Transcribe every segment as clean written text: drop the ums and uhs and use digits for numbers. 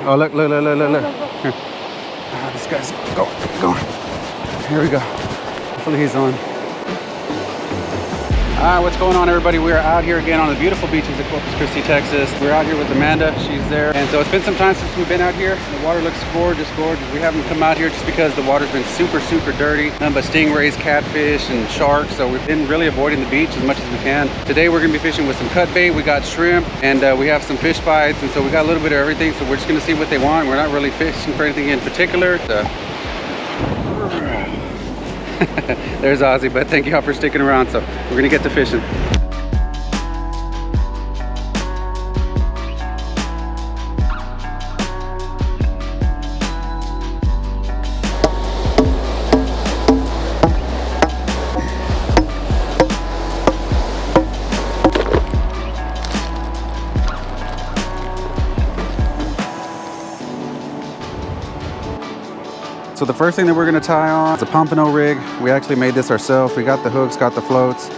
Oh, look. Here. Ah, this guy's going. Here we go. Hopefully he's on. What's going on, everybody? We are out here again on the beautiful beaches of Corpus Christi, Texas. We're out here with Amanda. She's there. And so it's been some time since we've been out here. The water looks gorgeous. We haven't come out here just because the water's been super dirty. Nothing but stingrays, catfish, and sharks. So we've been really avoiding the beach as much as we can. Today we're gonna be fishing with some cut bait. We got shrimp and we have some fish bites. And so we got a little bit of everything. So we're just gonna see what they want. We're not really fishing for anything in particular. There's Ozzy, but thank y'all for sticking around. So we're gonna get to fishing. So the first thing that we're gonna tie on is a pompano rig. We actually made this ourselves. We got the hooks, got the floats,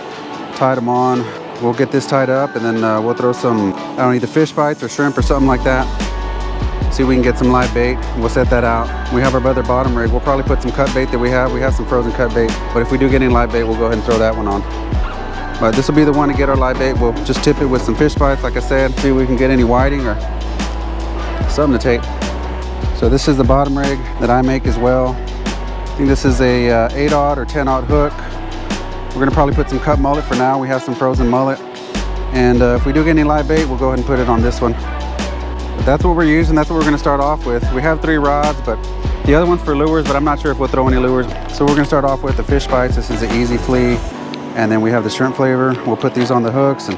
tied them on. We'll get this tied up and then we'll throw some, I don't know, either fish bites or shrimp or something like that. See if we can get some live bait. We'll set that out. We have our other bottom rig. We'll probably put some cut bait that we have. We have some frozen cut bait. But if we do get any live bait, we'll go ahead and throw that one on. But this will be the one to get our live bait. We'll just tip it with some fish bites, like I said. See if we can get any whiting or something to take. So this is the bottom rig that I make as well. I think this is a 8/0 or 10/0 hook. We're gonna probably put some cut mullet for now. We have some frozen mullet. And if we do get any live bait, we'll go ahead and put it on this one. But that's what we're using, that's what we're gonna start off with. We have 3 rods, but the other one's for lures, but I'm not sure if we'll throw any lures. So we're gonna start off with the fish bites. This is the Easy Flea. And then we have the shrimp flavor. We'll put these on the hooks and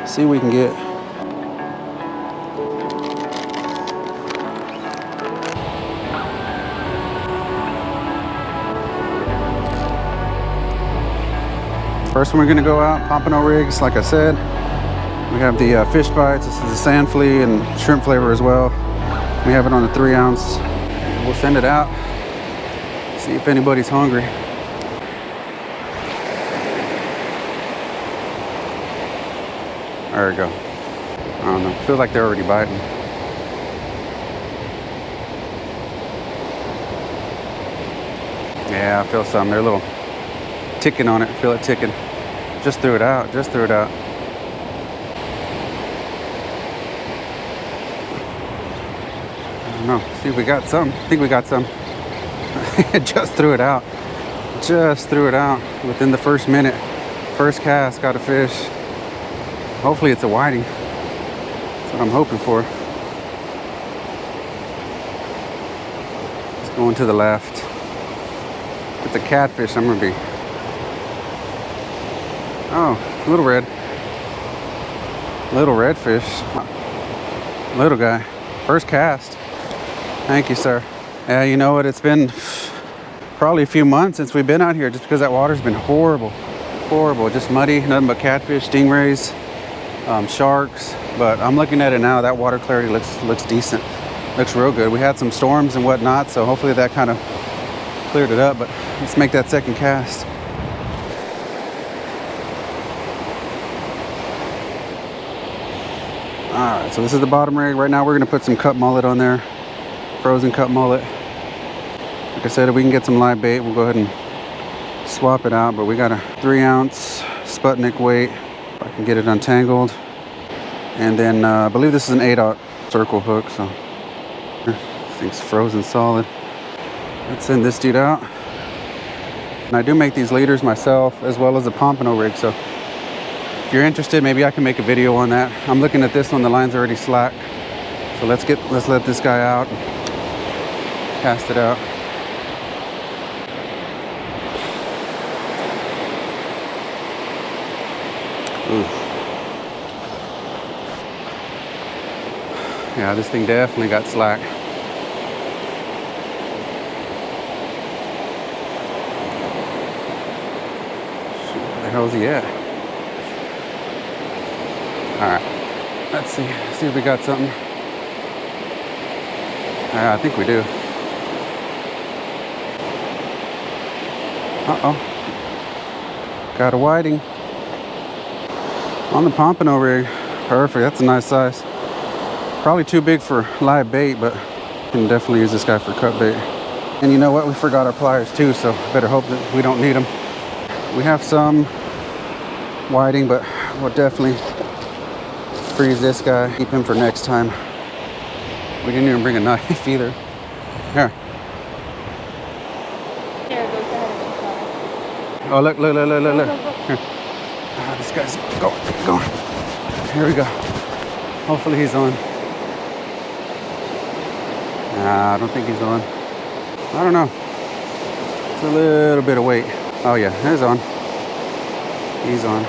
see what we can get. First one we're gonna go out, pompano rigs, like I said. We have the fish bites. This is the sand flea and shrimp flavor as well. We have it on a 3-ounce. We'll send it out, see if anybody's hungry. There we go. I don't know, feels like they're already biting. Yeah, I feel some, they're a little ticking on it, feel it ticking. Just threw it out, just threw it out. I don't know, see if we got some. I think we got some. Just threw it out. Just threw it out within the first minute. First cast, got a fish. Hopefully it's a whiting. That's what I'm hoping for. It's going to the left. If it's a catfish, I'm gonna be. Oh, little red fish. Little guy. First cast. Thank you, sir. Yeah, you know what? It's been probably a few months since we've been out here just because that water's been horrible. Horrible. Just muddy. Nothing but catfish, stingrays, sharks. But I'm looking at it now. That water clarity looks decent. Looks real good. We had some storms and whatnot, so hopefully that kind of cleared it up. But let's make that second cast. All right, so this is the bottom rig. Right now we're gonna put some cut mullet on there, frozen cut mullet. Like I said, if we can get some live bait, we'll go ahead and swap it out, but we got a 3-ounce Sputnik weight, if I can get it untangled. And then I believe this is an 8/0 circle hook, so this thing's frozen solid. Let's send this dude out. And I do make these leaders myself as well as the pompano rig, so if you're interested, maybe I can make a video on that. I'm looking at this one, the line's already slack. So let's let this guy out and cast it out. Ooh. Yeah, this thing definitely got slack. Shoot, where the hell is he at? All right, let's see if we got something. I think we do. Uh-oh. Got a whiting. On the pompano rig. Perfect, that's a nice size. Probably too big for live bait, but can definitely use this guy for cut bait. And you know what? We forgot our pliers too, so better hope that we don't need them. We have some whiting, but we'll definitely freeze this guy. Keep him for next time. We didn't even bring a knife either. Here. There goes the head of the car. Oh, look. Here. Ah, this guy's going. Here we go. Hopefully he's on. Nah, I don't think he's on. I don't know. It's a little bit of weight. Oh yeah, he's on. He's on.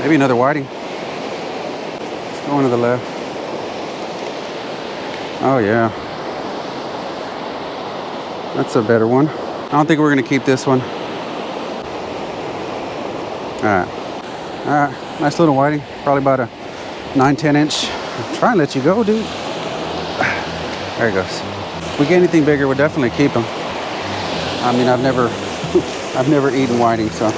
Maybe another whiting. It's going to the left. Oh yeah. That's a better one. I don't think we're gonna keep this one. All right, nice little whiting. Probably about a 9-10 inch. I'm trying to let you go, dude. There he goes. If we get anything bigger, we'll definitely keep him. I mean, I've never eaten whiting, so.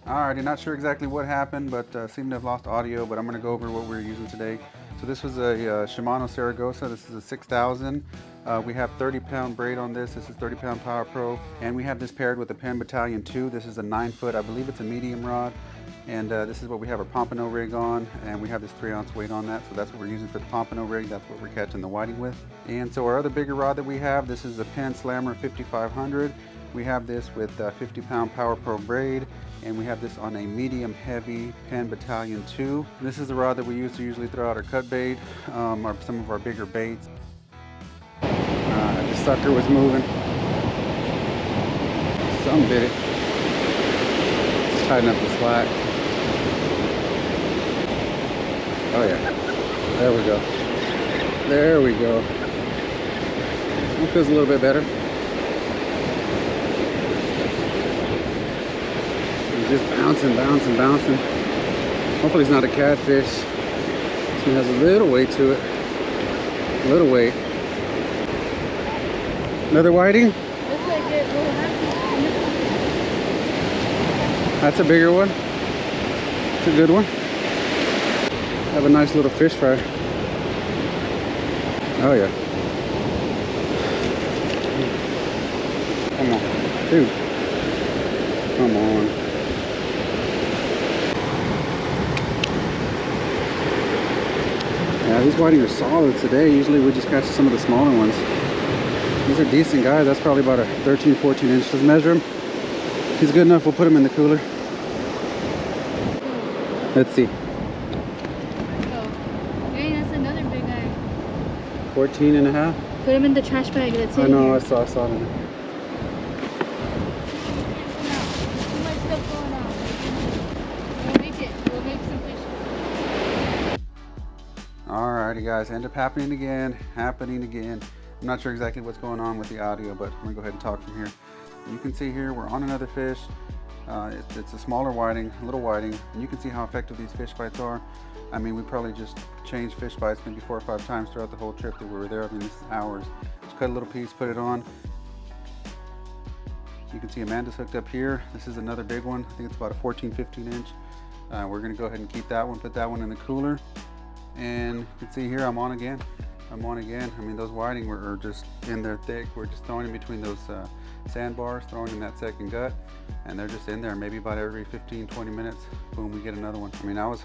Alrighty, not sure exactly what happened, but seemed to have lost audio, but I'm gonna go over what we're using today. So this was a Shimano Saragossa. This is a 6000. We have 30-pound braid on this. This is 30-pound Power Pro. And we have this paired with a Penn Battalion 2. This is a 9-foot, I believe it's a medium rod. And this is what we have our pompano rig on. And we have this 3-ounce weight on that. So that's what we're using for the pompano rig. That's what we're catching the whiting with. And so our other bigger rod that we have, this is a Penn Slammer 5500. We have this with 50-pound Power Pro braid. And we have this on a medium heavy Penn Battalion 2. This is the rod that we use to usually throw out our cut bait, or some of our bigger baits. The sucker was moving. Some bit it. Let's tighten up the slack. Oh yeah, there we go. There we go. It feels a little bit better. Just bouncing. Hopefully it's not a catfish. This one has a little weight to it. A little weight. Another whiting? Looks like it will happen. That's a bigger one. It's a good one. Have a nice little fish fry. Oh yeah. Come on, dude. Come on. Yeah, these whiting are solid today. Usually we just catch some of the smaller ones. These are decent guys. That's probably about a 13, 14 inch. Let's measure him. If he's good enough, we'll put him in the cooler. Let's see. Oh, hey, that's another big guy. 14 and a half? Put him in the trash bag. That's it. I know, I saw it. Too much stuff going on. We'll make it. We'll make some fish. Alrighty guys, end up happening again. I'm not sure exactly what's going on with the audio, but I'm gonna go ahead and talk from here. You can see here we're on another fish. It's a smaller whiting, a little whiting, and you can see how effective these fish bites are. I mean, we probably just changed fish bites maybe 4 or 5 times throughout the whole trip that we were there. I mean, this is hours. Just cut a little piece, put it on. You can see Amanda's hooked up here. This is another big one. I think it's about a 14, 15 inch. We're gonna go ahead and keep that one, put that one in the cooler. And you can see here I'm on again. I mean, those whiting are just in there thick. We're just throwing in between those sandbars, throwing in that second gut, and they're just in there. Maybe about every 15, 20 minutes, boom, we get another one. I mean, I was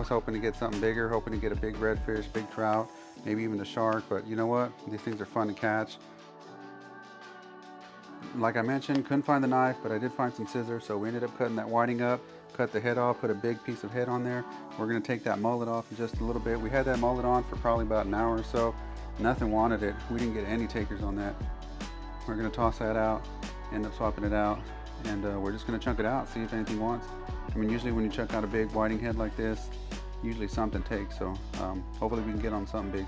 hoping to get something bigger, hoping to get a big redfish, big trout, maybe even a shark. But you know what? These things are fun to catch. Like I mentioned, couldn't find the knife, but I did find some scissors, so we ended up cutting that whiting up, cut the head off, put a big piece of head on there. We're gonna take that mullet off in just a little bit. We had that mullet on for probably about an hour or so. Nothing wanted it. We didn't get any takers on that. We're gonna toss that out, end up swapping it out, and we're just gonna chunk it out, see if anything wants. I mean, usually when you chuck out a big whiting head like this, usually something takes, so hopefully we can get on something big.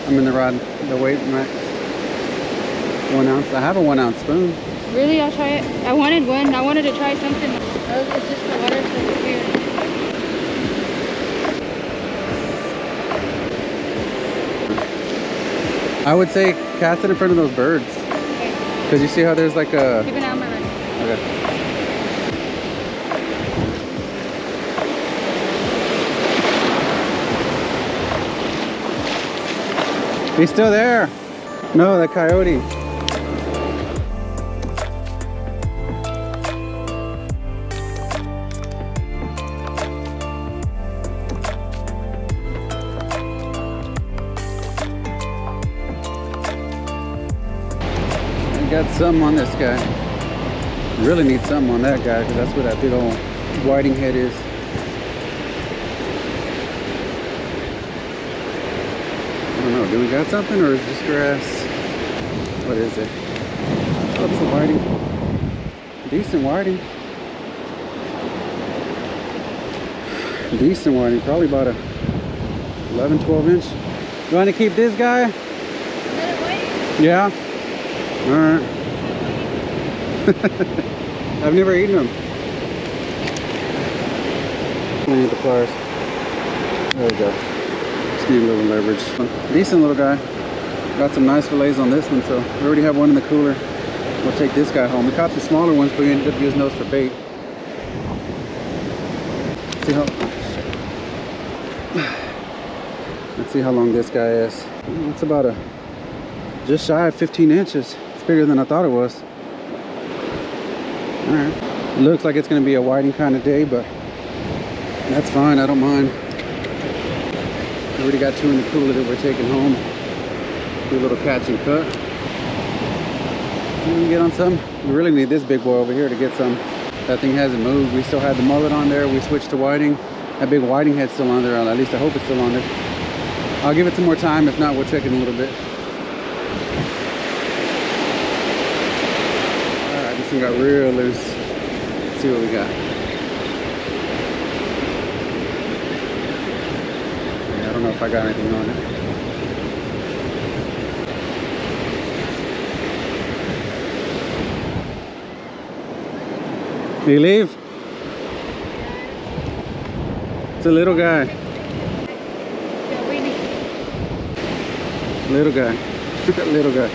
I'm in the rod, the weight max. 1 ounce. I have a 1 ounce spoon. Really? I'll try it. I wanted one. I wanted to try something. It's just the water so weird. I would say cast it in front of those birds. Okay. Because you see how there's like a... Keep an eye on my rod. Okay. He's still there. No, that coyote. Got something on this guy. Really need something on that guy because that's where that big old whiting head is. I don't know, do we got something or is this grass? What is it? Oh, it's a whiting. Decent whiting. Decent whiting, probably about a 11, 12 inch. You want to keep this guy? Is that a white? Yeah. All right. I've never eaten them. I need the pliers. There we go. Just need a little leverage. Decent little guy. Got some nice fillets on this one, so we already have one in the cooler. We'll take this guy home. We caught the smaller ones, but we ended up using those for bait. Let's see how long this guy is. It's about a just shy of 15 inches. It's bigger than I thought it was. All right. It looks like it's going to be a whiting kind of day, but that's fine. I don't mind. We already got two in the cooler that we're taking home. Do a little catch and cut. So we can get on some. We really need this big boy over here to get some. That thing hasn't moved. We still had the mullet on there. We switched to whiting. That big whiting head's still on there. At least I hope it's still on there. I'll give it some more time. If not, we'll check it in a little bit. All right, this one got real loose. Let's see what we got. Yeah, I don't know if I got anything on it. Did he leave? It's a little guy. Little guy. Little guy.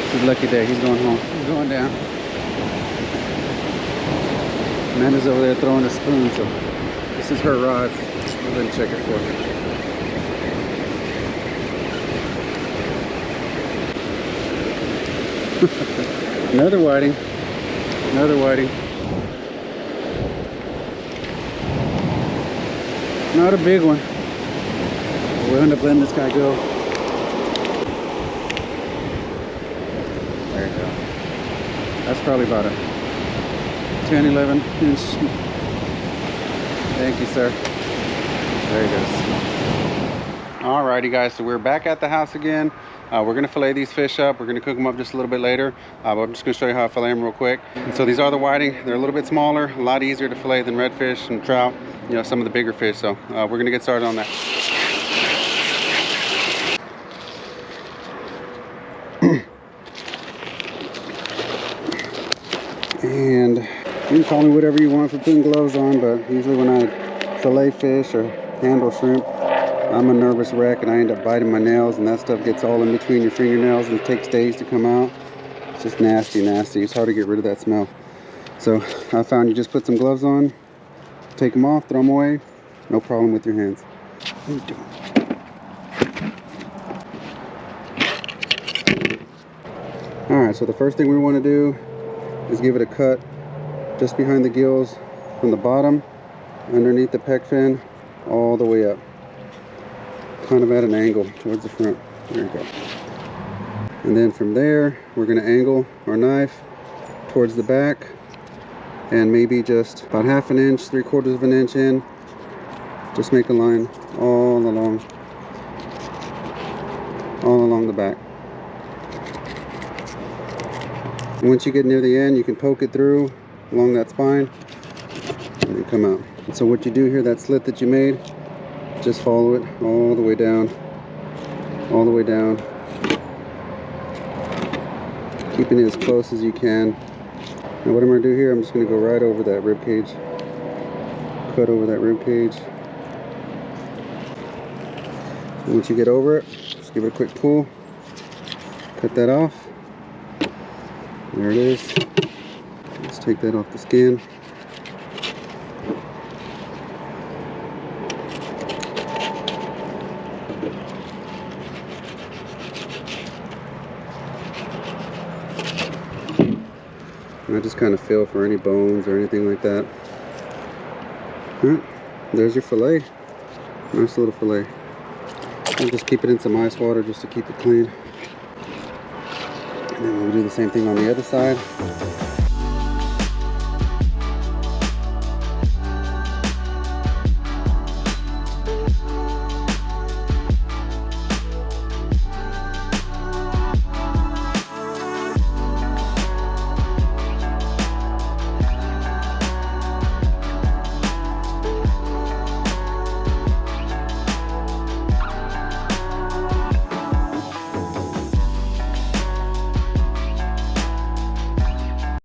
It's his lucky day. He's going home. He's going down. Amanda's over there throwing a spoon, so this is her rod. We'll then check it for her. Another whiting. Another whiting. Not a big one. We'll end up letting this guy go. There you go. That's probably about a 10, 11 inch. Thank you, sir. There he goes. Alrighty, guys. So we're back at the house again. We're going to fillet these fish up. We're going to cook them up just a little bit later. But I'm just going to show you how I fillet them real quick. And so these are the whiting. They're a little bit smaller, a lot easier to fillet than redfish and trout. You know, some of the bigger fish. So we're going to get started on that. And you can call me whatever you want for putting gloves on, but usually when I fillet fish or handle shrimp, I'm a nervous wreck and I end up biting my nails, and that stuff gets all in between your fingernails and it takes days to come out. It's just nasty, nasty. It's hard to get rid of that smell. So I found you just put some gloves on, take them off, throw them away, no problem with your hands. What are you doing? Alright, so the first thing we want to do is give it a cut just behind the gills from the bottom, underneath the pec fin, all the way up. Kind of at an angle towards the front. There you go. And then from there, we're going to angle our knife towards the back and maybe just about ½ an inch, 3/4 of an inch in. Just make a line all along the back. And once you get near the end, you can poke it through along that spine and then come out. And so what you do here, that slit that you made, just follow it all the way down all the way down, keeping it as close as you can. Now what I'm going to do here, I'm just going to go right over that rib cage, cut over that rib cage. And once you get over it, just give it a quick pull, cut that off. There it is. Let's take that off the skin. And I just kind of feel for any bones or anything like that. Alright, there's your fillet. Nice little fillet. I'll just keep it in some ice water just to keep it clean. And then we'll do the same thing on the other side.